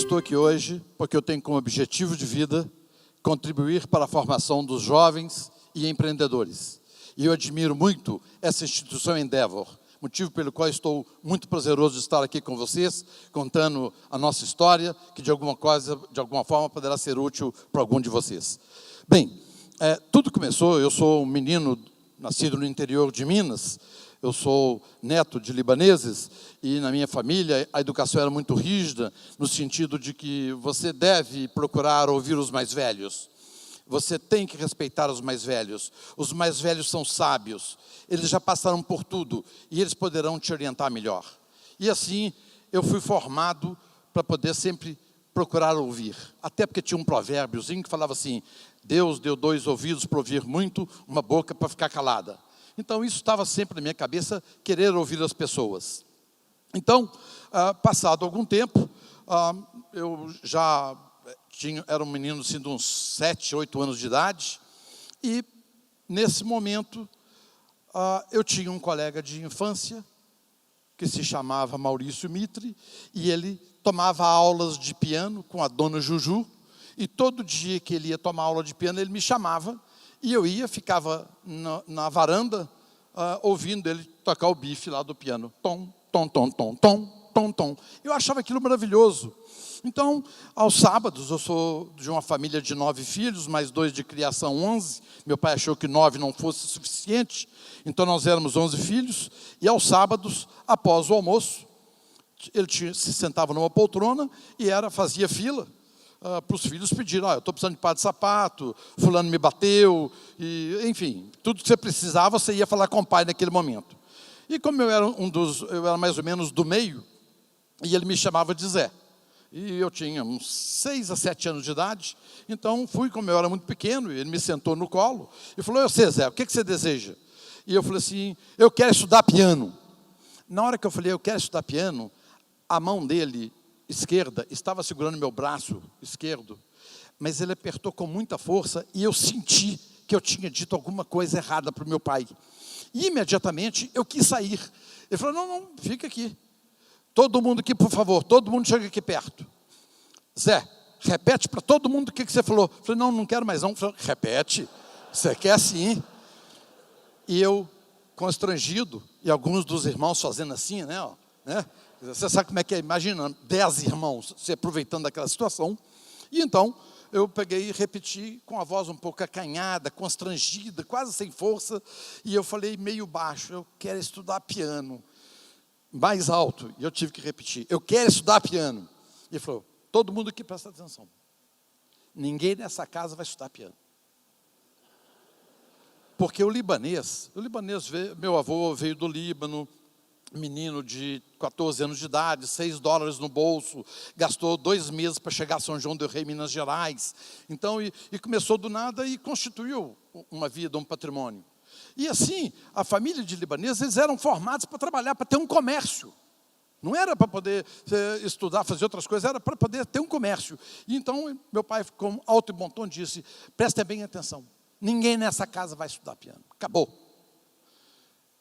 estou aqui hoje porque eu tenho como objetivo de vida contribuir para a formação dos jovens e empreendedores. E eu admiro muito essa instituição Endeavor, motivo pelo qual estou muito prazeroso de estar aqui com vocês, contando a nossa história, que de alguma forma poderá ser útil para algum de vocês. Bem, tudo começou, eu sou um menino nascido no interior de Minas, eu sou neto de libaneses e na minha família a educação era muito rígida, no sentido de que você deve procurar ouvir os mais velhos. Você tem que respeitar os mais velhos. Os mais velhos são sábios. Eles já passaram por tudo e eles poderão te orientar melhor. E assim eu fui formado para poder sempre procurar ouvir. Até porque tinha um provérbiozinho que falava assim: Deus deu 2 ouvidos para ouvir muito, uma boca para ficar calada. Então, isso estava sempre na minha cabeça, querer ouvir as pessoas. Então, passado algum tempo, eu já era um menino assim, de uns 7, 8 anos de idade, e, nesse momento, eu tinha um colega de infância, que se chamava Maurício Mitre, e ele tomava aulas de piano com a dona Juju, e todo dia que ele ia tomar aula de piano, ele me chamava, e eu ficava na varanda, ouvindo ele tocar o bife lá do piano. Tom, tom, tom, tom, tom, tom, tom. Eu achava aquilo maravilhoso. Então, aos sábados, eu sou de uma família de 9 filhos, mais 2 de criação, 11. Meu pai achou que 9 não fosse suficiente, então nós éramos 11 filhos. E aos sábados, após o almoço, ele se sentava numa poltrona e fazia fila. Para os filhos pedirem: eu estou precisando de par de sapato, fulano me bateu, e, enfim, tudo que você precisava, você ia falar com o pai naquele momento. E como eu era mais ou menos do meio, e ele me chamava de Zé, e eu tinha uns 6 a 7 anos de idade, então fui, como eu era muito pequeno, e ele me sentou no colo, e falou: eu sei, Zé, o que você deseja? E eu falei assim: eu quero estudar piano. Na hora que eu falei, eu quero estudar piano, a mão dele esquerda estava segurando meu braço esquerdo, mas ele apertou com muita força e eu senti que eu tinha dito alguma coisa errada para o meu pai. E imediatamente eu quis sair. Ele falou: não, fica aqui. Todo mundo aqui, por favor, todo mundo chega aqui perto. Zé, repete para todo mundo o que você falou. Eu falei: não quero mais não. Falei: repete, você quer sim. E eu, constrangido, e alguns dos irmãos fazendo assim, né? Você sabe como é que é, imagina, 10 irmãos se aproveitando daquela situação. E então, eu peguei e repeti com a voz um pouco acanhada, constrangida, quase sem força. E eu falei meio baixo: eu quero estudar piano. Mais alto, e eu tive que repetir: eu quero estudar piano. E ele falou: todo mundo aqui presta atenção. Ninguém nessa casa vai estudar piano. Porque o libanês meu avô veio do Líbano, menino de 14 anos de idade, $6 no bolso, gastou 2 meses para chegar a São João del Rei, Minas Gerais. Então, e começou do nada e constituiu uma vida, um patrimônio. E assim, a família de libaneses, eles eram formados para trabalhar, para ter um comércio. Não era para poder estudar, fazer outras coisas, era para poder ter um comércio. E então, meu pai, com alto e bom tom, disse: prestem bem atenção, ninguém nessa casa vai estudar piano. Acabou.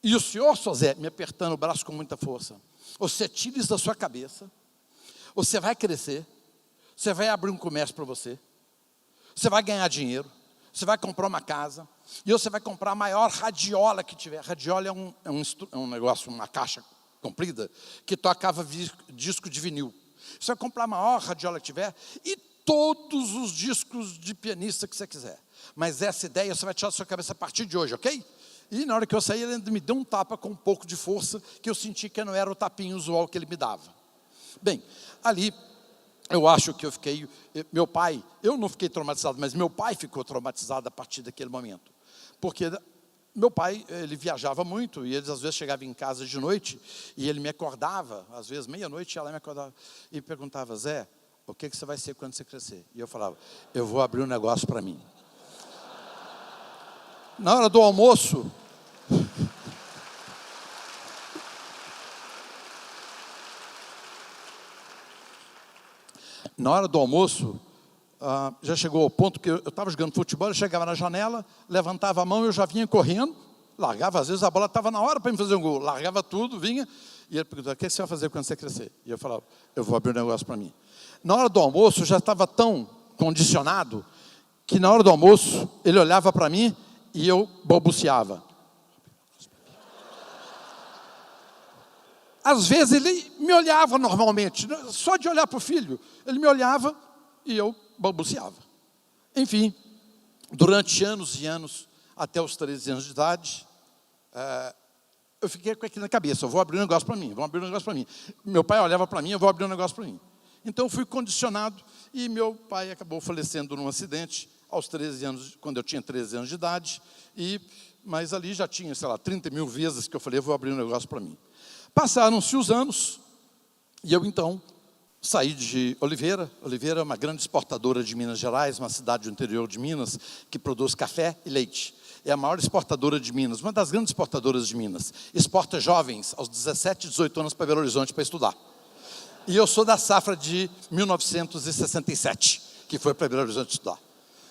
E o senhor, Zé, me apertando o braço com muita força: você tira isso da sua cabeça, você vai crescer, você vai abrir um comércio para você vai ganhar dinheiro, você vai comprar uma casa, e você vai comprar a maior radiola que tiver. Radiola é um negócio, uma caixa comprida, que tocava disco de vinil. Você vai comprar a maior radiola que tiver, e todos os discos de pianista que você quiser. Mas essa ideia você vai tirar da sua cabeça a partir de hoje, ok? E na hora que eu saí, ele ainda me deu um tapa com um pouco de força, que eu senti que não era o tapinho usual que ele me dava. Bem, ali, eu acho que eu fiquei... Meu pai, eu não fiquei traumatizado, mas meu pai ficou traumatizado a partir daquele momento. Porque meu pai, ele viajava muito, e ele às vezes chegava em casa de noite, e ele me acordava, às vezes meia-noite, ela me acordava, e perguntava: Zé, o que você vai ser quando você crescer? E eu falava: eu vou abrir um negócio para mim. Na hora do almoço, já chegou ao ponto que eu estava jogando futebol, eu chegava na janela, levantava a mão, eu já vinha correndo, largava, às vezes a bola estava na hora para me fazer um gol, largava tudo, vinha, e ele perguntava: o que você vai fazer quando você crescer? E eu falava: eu vou abrir um negócio para mim. Na hora do almoço, eu já estava tão condicionado que na hora do almoço, ele olhava para mim e eu balbuciava. Às vezes ele me olhava normalmente, só de olhar para o filho, ele me olhava e eu balbuciava. Enfim, durante anos e anos, até os 13 anos de idade, eu fiquei com aquilo na cabeça, eu vou abrir um negócio para mim, vou abrir um negócio para mim. Meu pai olhava para mim, eu vou abrir um negócio para mim. Então eu fui condicionado e meu pai acabou falecendo num acidente aos 13 anos, quando eu tinha 13 anos de idade, mas ali já tinha, sei lá, 30 mil vezes que eu falei, eu vou abrir um negócio para mim. Passaram-se os anos e eu então saí de Oliveira. Oliveira é uma grande exportadora de Minas Gerais, uma cidade do interior de Minas, que produz café e leite. É a maior exportadora de Minas, uma das grandes exportadoras de Minas. Exporta jovens aos 17, 18 anos para Belo Horizonte para estudar. E eu sou da safra de 1967, que foi para Belo Horizonte estudar.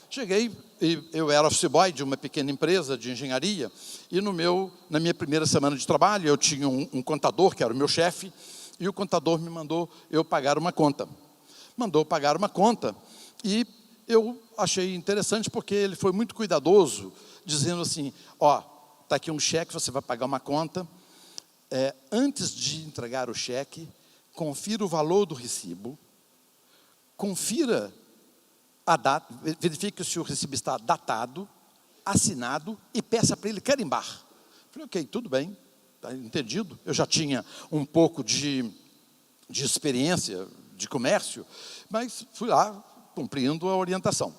Cheguei, e eu era office boy de uma pequena empresa de engenharia, e na minha primeira semana de trabalho, eu tinha um contador, que era o meu chefe, e o contador me mandou eu pagar uma conta. Mandou pagar uma conta, e eu achei interessante, porque ele foi muito cuidadoso, dizendo assim, ó, está aqui um cheque, você vai pagar uma conta, antes de entregar o cheque, confira o valor do recibo, confira a data, verifique se o recibo está datado, assinado e peça para ele carimbar. Falei, ok, tudo bem, está entendido. Eu já tinha um pouco de experiência de comércio, mas fui lá cumprindo a orientação.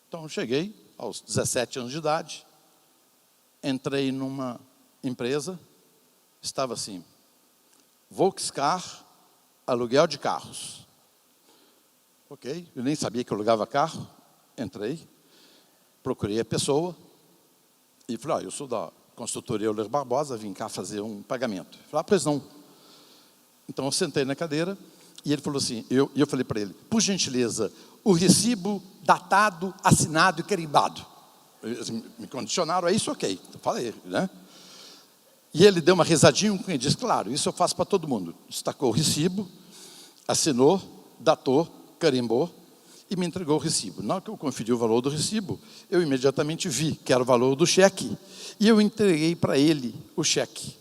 Então, cheguei aos 17 anos de idade, entrei numa empresa, estava assim, Volkscar, aluguel de carros. Ok, eu nem sabia que eu alugava carro, entrei, procurei a pessoa e falei, eu sou da consultoria Euler Barbosa, vim cá fazer um pagamento. Falei, pois não. Então eu sentei na cadeira e ele falou assim, eu falei para ele, por gentileza, o recibo datado, assinado e carimbado. Eles me condicionaram a isso, ok. Eu falei, né? E ele deu uma risadinha e disse, claro, isso eu faço para todo mundo. Destacou o recibo, assinou, datou, carimbou e me entregou o recibo. Na hora que eu conferi o valor do recibo, eu imediatamente vi que era o valor do cheque e eu entreguei para ele o cheque.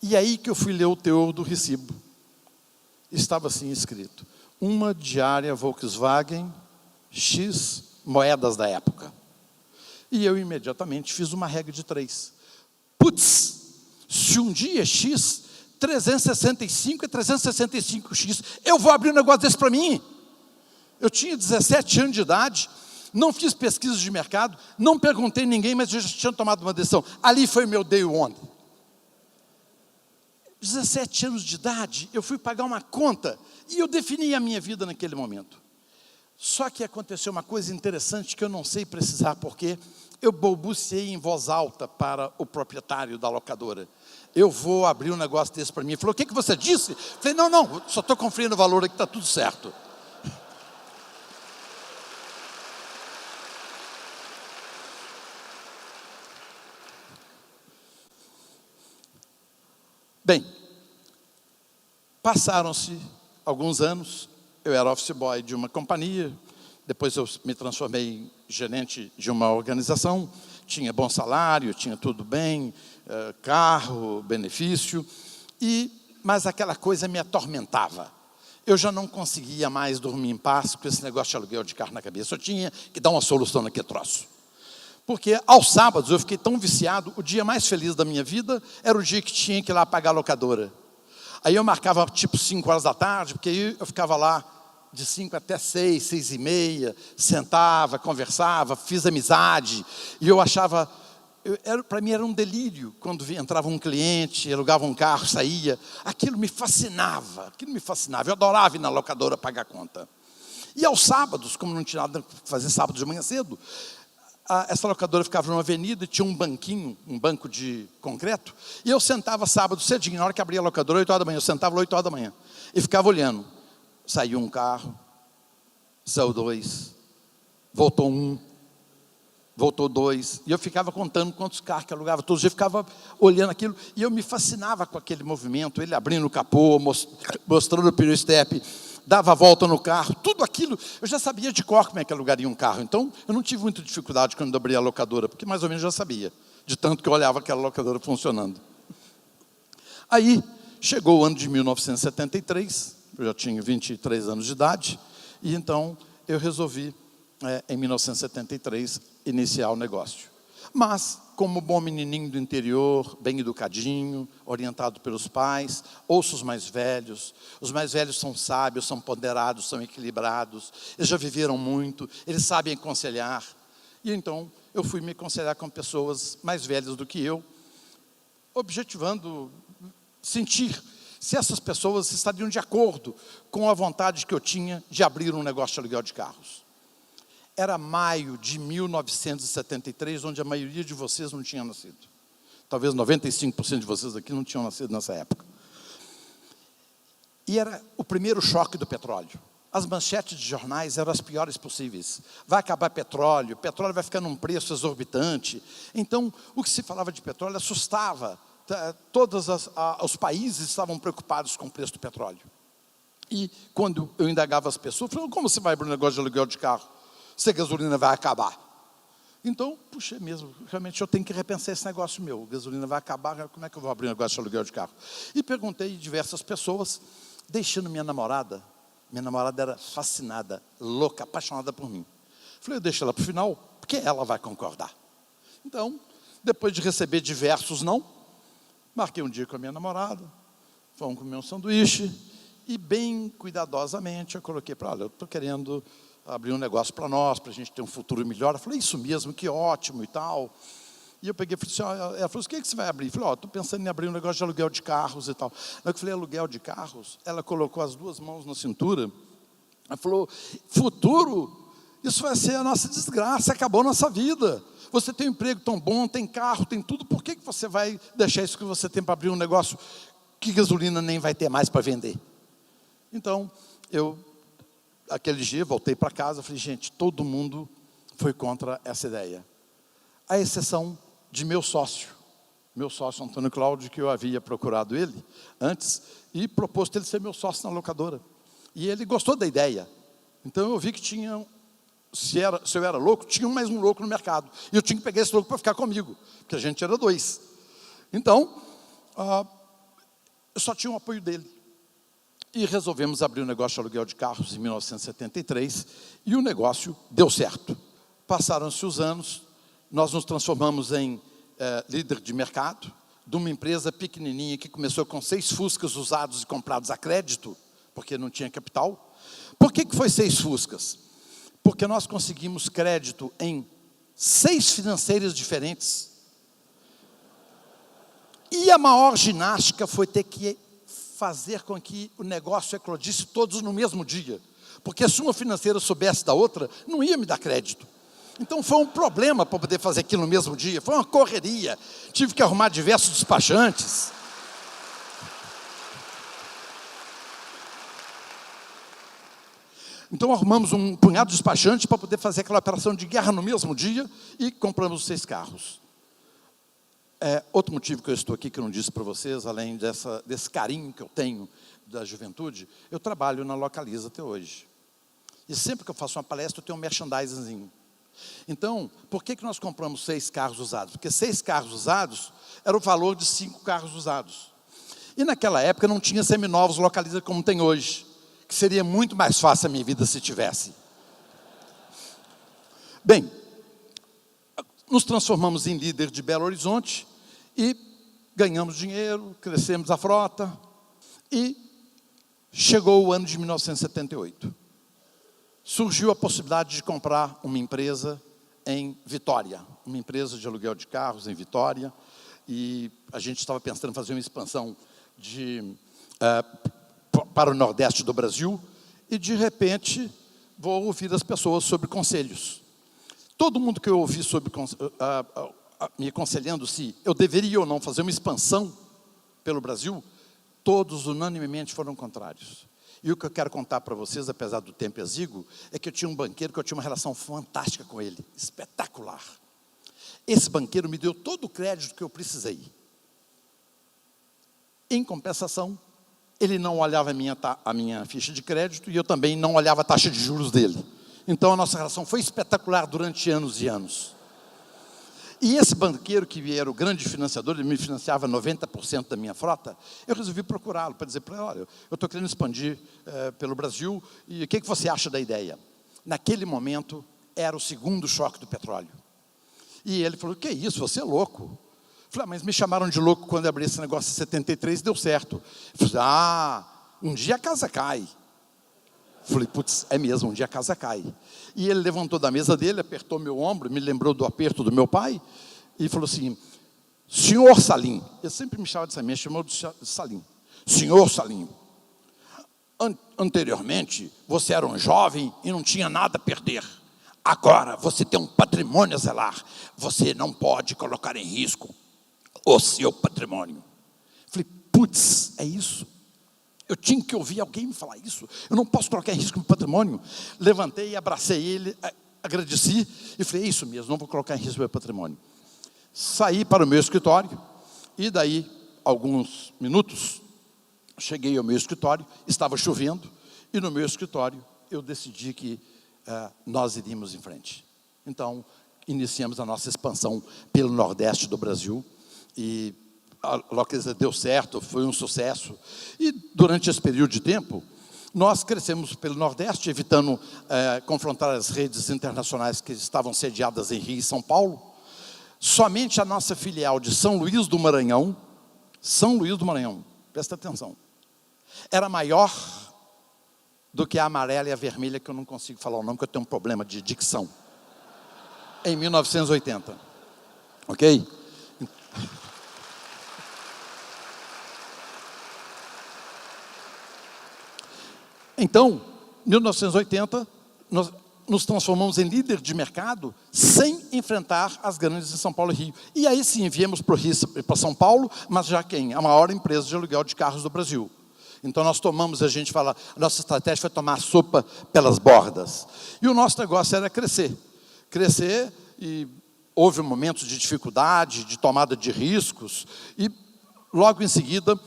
E aí que eu fui ler o teor do recibo. Estava assim escrito, uma diária Volkswagen, X moedas da época. E eu imediatamente fiz uma regra de 3. Putz, se um dia X, 365 e 365X, eu vou abrir um negócio desse para mim. Eu tinha 17 anos de idade, não fiz pesquisa de mercado, não perguntei a ninguém, mas eu já tinha tomado uma decisão. Ali foi meu day one. 17 anos de idade, eu fui pagar uma conta e eu defini a minha vida naquele momento. Só que aconteceu uma coisa interessante que eu não sei precisar porque eu balbuciei em voz alta para o proprietário da locadora. Eu vou abrir um negócio desse para mim. Ele falou, o que você disse? Eu falei, não, só estou conferindo o valor aqui, está tudo certo. Bem, passaram-se alguns anos, eu era office boy de uma companhia, depois eu me transformei em gerente de uma organização, tinha bom salário, tinha tudo bem, carro, benefício, mas aquela coisa me atormentava. Eu já não conseguia mais dormir em paz com esse negócio de aluguel de carro na cabeça, eu tinha que dar uma solução naquele troço. Porque aos sábados eu fiquei tão viciado, o dia mais feliz da minha vida era o dia que tinha que ir lá pagar a locadora. Aí eu marcava tipo 5 horas da tarde, porque aí eu ficava lá de 5 até 6, 6 e meia, sentava, conversava, fiz amizade, e eu achava, para mim era um delírio, quando entrava um cliente, alugava um carro, saía, aquilo me fascinava, eu adorava ir na locadora pagar conta. E aos sábados, como não tinha nada para fazer sábado de manhã cedo, essa locadora ficava numa avenida e tinha um banquinho, um banco de concreto, e eu sentava sábado cedinho, na hora que abria a locadora, 8 horas da manhã, eu sentava lá 8 horas da manhã, e ficava olhando. Saiu um carro, saiu 2, voltou 1, voltou 2, e eu ficava contando quantos carros que alugava, todos os dias eu ficava olhando aquilo, e eu me fascinava com aquele movimento, ele abrindo o capô, mostrando o pneu step, dava a volta no carro, tudo aquilo, eu já sabia de cor como é que alugaria um carro. Então, eu não tive muita dificuldade quando abri a locadora, porque mais ou menos já sabia, de tanto que eu olhava aquela locadora funcionando. Aí, chegou o ano de 1973, eu já tinha 23 anos de idade, e então eu resolvi, em 1973, iniciar o negócio. Mas, como bom menininho do interior, bem educadinho, orientado pelos pais, ouço os mais velhos são sábios, são ponderados, são equilibrados, eles já viveram muito, eles sabem aconselhar. E então, eu fui me aconselhar com pessoas mais velhas do que eu, objetivando sentir se essas pessoas estariam de acordo com a vontade que eu tinha de abrir um negócio de aluguel de carros. Era maio de 1973, onde a maioria de vocês não tinha nascido. Talvez 95% de vocês aqui não tinham nascido nessa época. E era o primeiro choque do petróleo. As manchetes de jornais eram as piores possíveis. Vai acabar petróleo, petróleo vai ficar num preço exorbitante. Então, o que se falava de petróleo assustava. Todos os países estavam preocupados com o preço do petróleo. E quando eu indagava as pessoas, eu falava, como você vai abrir um negócio de aluguel de carro? Se a gasolina vai acabar. Então, puxa, mesmo, realmente eu tenho que repensar esse negócio meu. A gasolina vai acabar, como é que eu vou abrir um negócio de aluguel de carro? E perguntei a diversas pessoas, deixando minha namorada era fascinada, louca, apaixonada por mim. Falei, eu deixo ela para o final, porque ela vai concordar. Então, depois de receber diversos não, marquei um dia com a minha namorada, fomos comer um sanduíche, e bem cuidadosamente eu coloquei para ela, eu estou querendo abrir um negócio para nós, para a gente ter um futuro melhor. Eu falei, isso mesmo, que ótimo e tal. E eu peguei e falei assim, ela falou, o que é que você vai abrir? Eu falei, estou pensando em abrir um negócio de aluguel de carros e tal. Na hora que eu falei aluguel de carros, ela colocou as duas mãos na cintura, ela falou, futuro? Isso vai ser a nossa desgraça, acabou a nossa vida. Você tem um emprego tão bom, tem carro, tem tudo, por que você vai deixar isso que você tem para abrir um negócio que gasolina nem vai ter mais para vender? Então, aquele dia, voltei para casa, falei, gente, todo mundo foi contra essa ideia. À exceção de meu sócio Antônio Cláudio, que eu havia procurado ele antes e proposto ele ser meu sócio na locadora. E ele gostou da ideia. Então eu vi que tinha, se eu era louco, tinha mais um louco no mercado. E eu tinha que pegar esse louco para ficar comigo, porque a gente era dois. Então, eu só tinha o apoio dele. E resolvemos abrir um negócio de aluguel de carros em 1973, e o negócio deu certo. Passaram-se os anos, nós nos transformamos em líder de mercado, de uma empresa pequenininha que começou com 6 Fuscas usados e comprados a crédito, porque não tinha capital. Por que foi 6 Fuscas? Porque nós conseguimos crédito em 6 financeiras diferentes. E a maior ginástica foi ter que fazer com que o negócio eclodisse todos no mesmo dia. Porque se uma financeira soubesse da outra, não ia me dar crédito. Então foi um problema para poder fazer aquilo no mesmo dia, foi uma correria. Tive que arrumar diversos despachantes. Então arrumamos um punhado de despachantes para poder fazer aquela operação de guerra no mesmo dia e compramos os 6 carros. Outro motivo que eu estou aqui, que eu não disse para vocês, além desse carinho que eu tenho da juventude, eu trabalho na Localiza até hoje. E sempre que eu faço uma palestra, eu tenho um merchandisingzinho. Então, por que nós compramos 6 carros usados? Porque 6 carros usados era o valor de 5 carros usados. E naquela época não tinha seminovos Localiza como tem hoje, que seria muito mais fácil a minha vida se tivesse. Bem, nos transformamos em líder de Belo Horizonte e ganhamos dinheiro, crescemos a frota e chegou o ano de 1978. Surgiu a possibilidade de comprar uma empresa em Vitória, uma empresa de aluguel de carros em Vitória, e a gente estava pensando em fazer uma expansão para o Nordeste do Brasil, e de repente vou ouvir as pessoas sobre conselhos. Todo mundo que eu ouvi me aconselhando se eu deveria ou não fazer uma expansão pelo Brasil, todos unanimemente foram contrários. E o que eu quero contar para vocês, apesar do tempo exíguo, é que eu tinha um banqueiro que eu tinha uma relação fantástica com ele, espetacular. Esse banqueiro me deu todo o crédito que eu precisei. Em compensação, Ele não olhava a minha ficha de crédito e eu também não olhava a taxa de juros dele. Então, a nossa relação foi espetacular durante anos e anos. E esse banqueiro, que era o grande financiador, ele me financiava 90% da minha frota, eu resolvi procurá-lo para dizer para ele, olha, eu estou querendo expandir pelo Brasil, e o que você acha da ideia? Naquele momento, era o segundo choque do petróleo. E ele falou, que isso, você é louco. Eu falei, mas me chamaram de louco quando eu abri esse negócio em 73 e deu certo. Eu falei, um dia a casa cai. Eu falei, putz, é mesmo, um dia a casa cai. E ele levantou da mesa dele, apertou meu ombro, me lembrou do aperto do meu pai, e falou assim, senhor Salim, ele sempre me chamava de Salim, chamou de Salim. Senhor Salim, anteriormente você era um jovem e não tinha nada a perder. Agora você tem um patrimônio a zelar. Você não pode colocar em risco o seu patrimônio. Eu falei, putz, é isso? Eu tinha que ouvir alguém me falar isso. Eu não posso colocar em risco o meu patrimônio. Levantei, abracei ele, agradeci e falei, é isso mesmo, não vou colocar em risco o meu patrimônio. Saí para o meu escritório e daí, alguns minutos, cheguei ao meu escritório, estava chovendo e no meu escritório eu decidi que nós iríamos em frente. Então, iniciamos a nossa expansão pelo Nordeste do Brasil e a localização deu certo, foi um sucesso. E durante esse período de tempo, nós crescemos pelo Nordeste, evitando confrontar as redes internacionais que estavam sediadas em Rio e São Paulo. Somente a nossa filial de São Luís do Maranhão, presta atenção, era maior do que a amarela e a vermelha, que eu não consigo falar o nome, porque eu tenho um problema de dicção, em 1980. Ok? Então, em 1980, nós nos transformamos em líder de mercado sem enfrentar as grandes de São Paulo e Rio. E aí sim, viemos para São Paulo, mas já quem? A maior empresa de aluguel de carros do Brasil. Então nós tomamos, a gente fala, a nossa estratégia foi tomar sopa pelas bordas. E o nosso negócio era crescer. Crescer, e houve momentos de dificuldade, de tomada de riscos, e logo em seguida,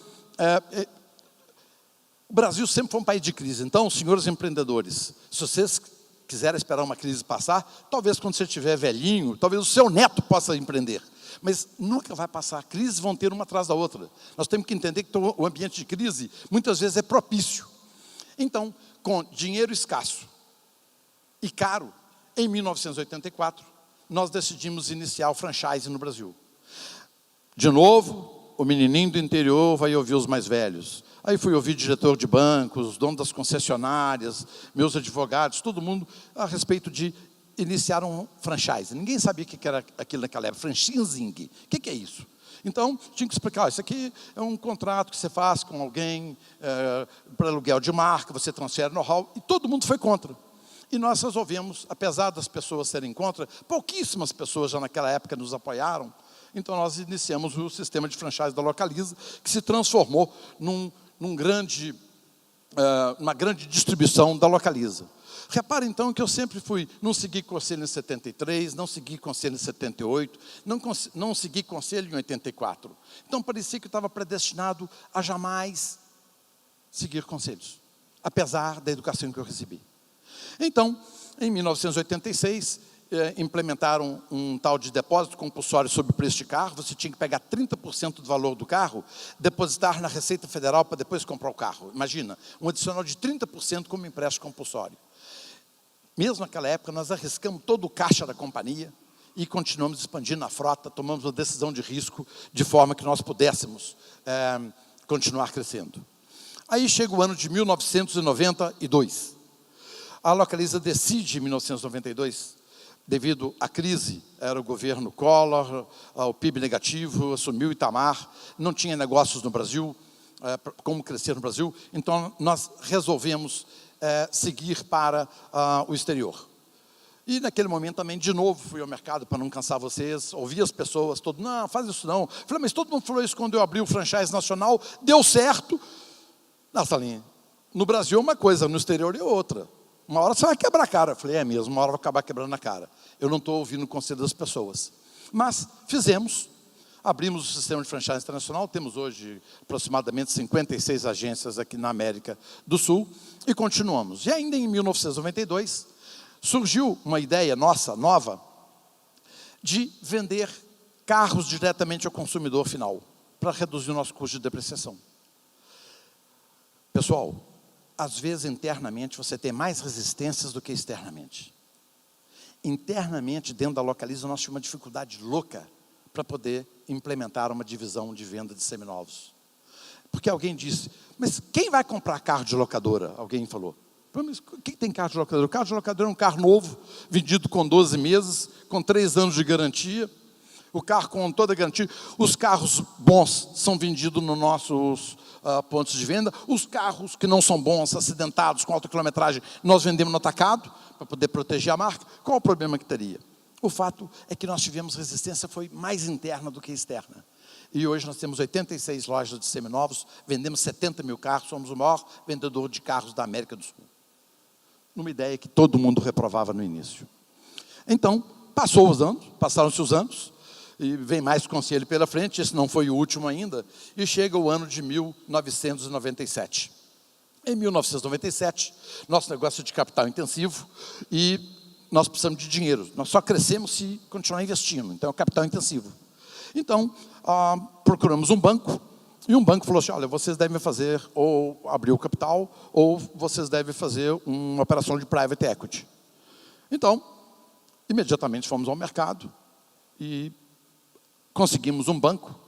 o Brasil sempre foi um país de crise. Então, senhores empreendedores, se vocês quiserem esperar uma crise passar, talvez quando você estiver velhinho, talvez o seu neto possa empreender. Mas nunca vai passar. Crises vão ter uma atrás da outra. Nós temos que entender que o ambiente de crise, muitas vezes, é propício. Então, com dinheiro escasso e caro, em 1984, nós decidimos iniciar o franchise no Brasil. De novo, o menininho do interior vai ouvir os mais velhos. Aí fui ouvir diretor de bancos, dono das concessionárias, meus advogados, todo mundo a respeito de iniciar um franchise. Ninguém sabia o que era aquilo naquela época, franchising. O que é isso? Então, tinha que explicar, isso aqui é um contrato que você faz com alguém para aluguel de marca, você transfere know-how, e todo mundo foi contra. E nós resolvemos, apesar das pessoas serem contra, pouquíssimas pessoas já naquela época nos apoiaram, então nós iniciamos o sistema de franchise da Localiza, que se transformou numa grande distribuição da Localiza. Repara então que eu sempre não segui conselho em 73, não segui conselho em 78, não segui conselho em 84. Então parecia que eu estava predestinado a jamais seguir conselhos, apesar da educação que eu recebi. Então, em 1986, implementaram um tal de depósito compulsório sobre o preço de carro. Você tinha que pegar 30% do valor do carro, depositar na Receita Federal para depois comprar o carro. Imagina, um adicional de 30% como empréstimo compulsório. Mesmo naquela época, nós arriscamos todo o caixa da companhia e continuamos expandindo a frota, tomamos uma decisão de risco de forma que nós pudéssemos continuar crescendo. Aí chega o ano de 1992. A Localiza decide, em 1992, devido à crise, era o governo Collor, o PIB negativo, assumiu o Itamar, não tinha negócios no Brasil, como crescer no Brasil, então nós resolvemos seguir para o exterior. E naquele momento também, de novo, fui ao mercado para não cansar vocês, ouvi as pessoas, não, faz isso não. Falei, mas todo mundo falou isso quando eu abri o franchise nacional, deu certo. Não, Salim, no Brasil é uma coisa, no exterior é outra. Uma hora você vai quebrar a cara. Eu falei, é mesmo, uma hora eu vou acabar quebrando a cara. Eu não estou ouvindo o conselho das pessoas. Mas fizemos, Abrimos o sistema de franchise internacional, temos hoje aproximadamente 56 agências aqui na América do Sul, e continuamos. E ainda em 1992, surgiu uma ideia nossa, nova, de vender carros diretamente ao consumidor final, para reduzir o nosso custo de depreciação. Pessoal, às vezes internamente você tem mais resistências do que externamente. Internamente, dentro da Localiza, nós tínhamos uma dificuldade louca para poder implementar uma divisão de venda de seminovos. Porque alguém disse, mas quem vai comprar carro de locadora? Alguém falou. Mas quem tem carro de locadora? O carro de locadora é um carro novo, vendido com 12 meses, com 3 anos de garantia. O carro com toda a garantia. Os carros bons são vendidos nos nossos pontos de venda. Os carros que não são bons, acidentados, com alta quilometragem, nós vendemos no atacado, para poder proteger a marca. Qual o problema que teria? O fato é que nós tivemos resistência, foi mais interna do que externa. E hoje nós temos 86 lojas de seminovos, vendemos 70 mil carros, somos o maior vendedor de carros da América do Sul. Numa ideia que todo mundo reprovava no início. Então, passaram-se os anos, e vem mais conselho pela frente, esse não foi o último ainda, e chega o ano de 1997. Em 1997, nosso negócio é de capital intensivo, e nós precisamos de dinheiro. Nós só crescemos se continuar investindo. Então, é o capital intensivo. Então, procuramos um banco. E um banco falou assim, olha, vocês devem fazer, ou abrir o capital, ou vocês devem fazer uma operação de private equity. Então, imediatamente fomos ao mercado e conseguimos um banco,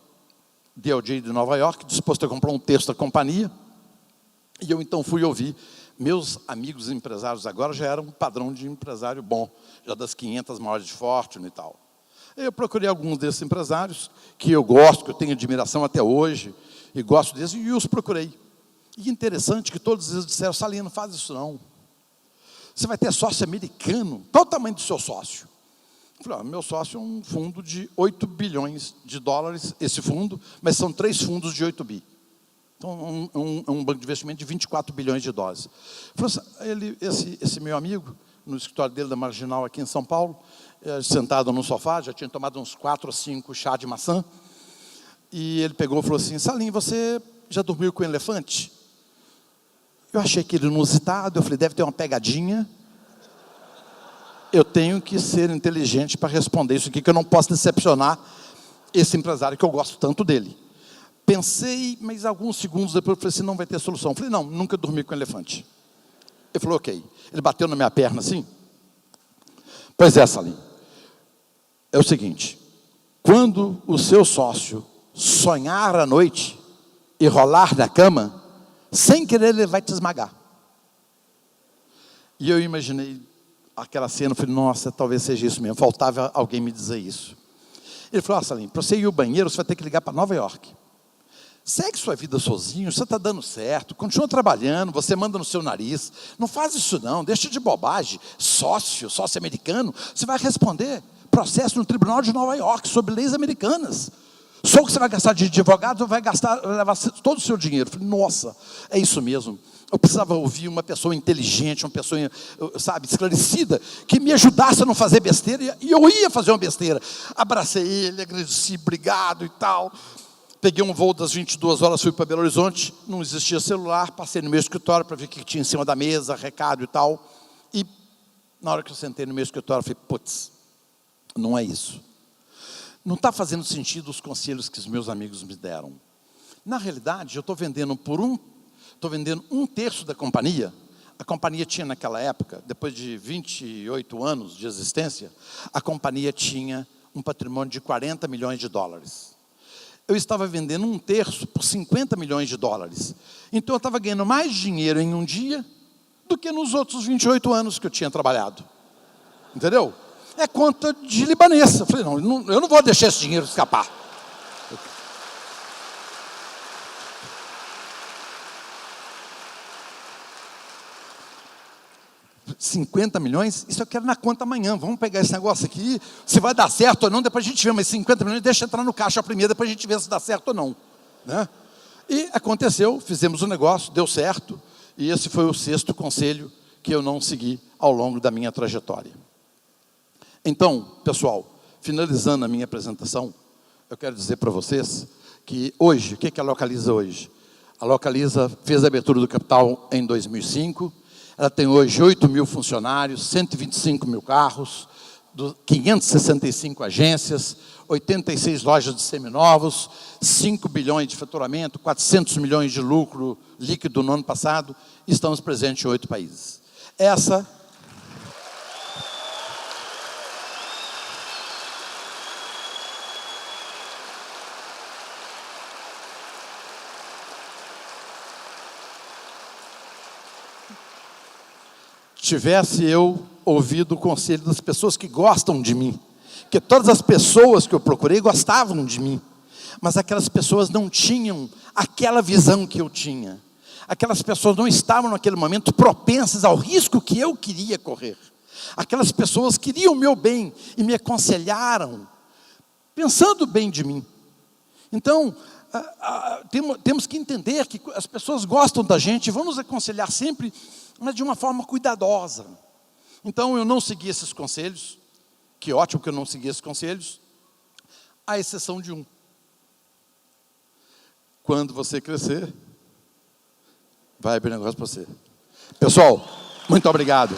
DLJ de Nova York, disposto a comprar um terço da companhia. E eu então fui ouvir. Meus amigos empresários agora já eram um padrão de empresário bom, já das 500 maiores de Fortune e tal. Eu procurei alguns desses empresários, que eu gosto, que eu tenho admiração até hoje, e gosto desses, e os procurei. E interessante que todos eles disseram, Salino, não faz isso não. Você vai ter sócio americano, qual o tamanho do seu sócio? Eu falei, meu sócio é um fundo de 8 bilhões de dólares, esse fundo, mas são 3 fundos de 8 bi. Então, um banco de investimento de 24 bilhões de dólares. Esse meu amigo, no escritório dele da Marginal, aqui em São Paulo, sentado no sofá, já tinha tomado uns 4 ou 5 chá de maçã, e ele pegou e falou assim, Salim, você já dormiu com um elefante? Eu achei aquilo inusitado, eu falei, deve ter uma pegadinha. Eu tenho que ser inteligente para responder isso aqui, que eu não posso decepcionar esse empresário que eu gosto tanto dele. Pensei, mas alguns segundos depois eu falei assim, não vai ter solução. Eu falei, não, nunca dormi com elefante. Ele falou, ok. Ele bateu na minha perna assim. Pois é, Salim. É o seguinte, quando o seu sócio sonhar à noite e rolar na cama, sem querer ele vai te esmagar. E eu imaginei aquela cena, eu falei, nossa, talvez seja isso mesmo. Faltava alguém me dizer isso. Ele falou, Salim, para você ir ao banheiro, você vai ter que ligar para Nova York. Segue sua vida sozinho, você está dando certo, continua trabalhando, você manda no seu nariz. Não faz isso não, deixa de bobagem. Sócio americano, você vai responder processo no Tribunal de Nova York sobre leis americanas. Só o que você vai gastar de advogado, vai levar todo o seu dinheiro. Eu falei, nossa, é isso mesmo. Eu precisava ouvir uma pessoa inteligente, uma pessoa, sabe, esclarecida, que me ajudasse a não fazer besteira, e eu ia fazer uma besteira. Abracei ele, agradeci, obrigado e tal. Peguei um voo das 22 horas, fui para Belo Horizonte, não existia celular, passei no meu escritório para ver o que tinha em cima da mesa, recado e tal. E na hora que eu sentei no meu escritório, eu falei, putz, não é isso. Não está fazendo sentido os conselhos que os meus amigos me deram. Na realidade, eu estou vendendo um terço da companhia. A companhia tinha naquela época, depois de 28 anos de existência, a companhia tinha um patrimônio de 40 milhões de dólares. Eu estava vendendo um terço por 50 milhões de dólares. Então eu estava ganhando mais dinheiro em um dia do que nos outros 28 anos que eu tinha trabalhado. Entendeu? É conta de libanês. Eu falei, não, eu não vou deixar esse dinheiro escapar. 50 milhões, isso eu quero na conta amanhã. Vamos pegar esse negócio aqui, se vai dar certo ou não, depois a gente vê, mas 50 milhões deixa entrar no caixa primeiro, depois a gente vê se dá certo ou não. Né? E aconteceu, fizemos o negócio, deu certo, e esse foi o 6º conselho que eu não segui ao longo da minha trajetória. Então, pessoal, finalizando a minha apresentação, eu quero dizer para vocês que hoje, o que a Localiza hoje? A Localiza fez a abertura do capital em 2005, ela tem hoje 8 mil funcionários, 125 mil carros, 565 agências, 86 lojas de seminovos, 5 bilhões de faturamento, 400 milhões de lucro líquido no ano passado, e estamos presentes em 8 países. Essa tivesse eu ouvido o conselho das pessoas que gostam de mim, porque todas as pessoas que eu procurei gostavam de mim, mas aquelas pessoas não tinham aquela visão que eu tinha. Aquelas pessoas não estavam naquele momento propensas ao risco que eu queria correr. Aquelas pessoas queriam o meu bem e me aconselharam, pensando bem de mim. Então, temos que entender que as pessoas gostam da gente, vão nos aconselhar sempre, mas de uma forma cuidadosa. Então, eu não segui esses conselhos, que ótimo que eu não segui esses conselhos, à exceção de um. Quando você crescer, vai abrir negócio para você. Pessoal, muito obrigado.